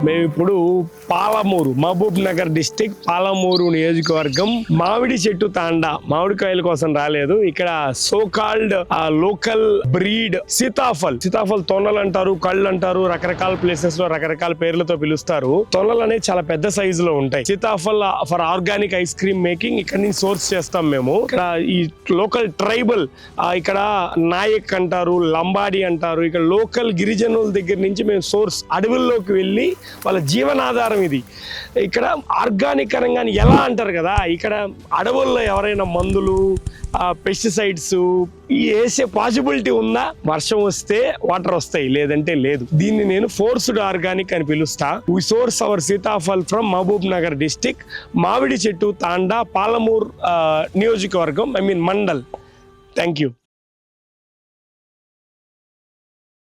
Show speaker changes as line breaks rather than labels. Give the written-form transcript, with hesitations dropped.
మేము ఇప్పుడు పాలమూరు, మహబూబ్ నగర్ డిస్టిక్ పాలమూరు నియోజకవర్గం మామిడి చెట్టు తాండా. మామిడికాయల కోసం రాలేదు. ఇక్కడ so called local breed Sitaphal తొనలు అంటారు, కళ్ళు అంటారు, రకరకాల ప్లేసెస్ లో రకరకాల పేర్లతో పిలుస్తారు. తొనలు అనేది చాలా పెద్ద సైజు లో ఉంటాయి. Sitaphal for organic ice cream making ఇక్కడ నుంచి సోర్స్ చేస్తాం మేము. ఇక్కడ ఈ లోకల్ ట్రైబల్, ఇక్కడ నాయక్ అంటారు, లంబాడి అంటారు, ఇక్కడ లోకల్ గిరిజనుల దగ్గర నుంచి మేము సోర్స్ అడవుల్లోకి వెళ్ళి వాళ్ళ జీవనాధారం ఇది. ఇక్కడ ఆర్గానిక్ రంగాన్ని ఎలా అంటారు కదా, ఇక్కడ అడవుల్లో ఎవరైనా మందులు, పెస్టిసైడ్స్ వేసే పాసిబిలిటీ ఉందా? వర్షం వస్తే వాటర్ వస్తాయి, లేదంటే లేదు. దీన్ని నేను ఫోర్స్డ్ ఆర్గానిక్ అని పిలుస్తా. We source our sitaphal from Mahabub Nagar district, Mamidi Chettu తాండా, పాలమూర్ నియోజకవర్గం, మండల్. Thank you.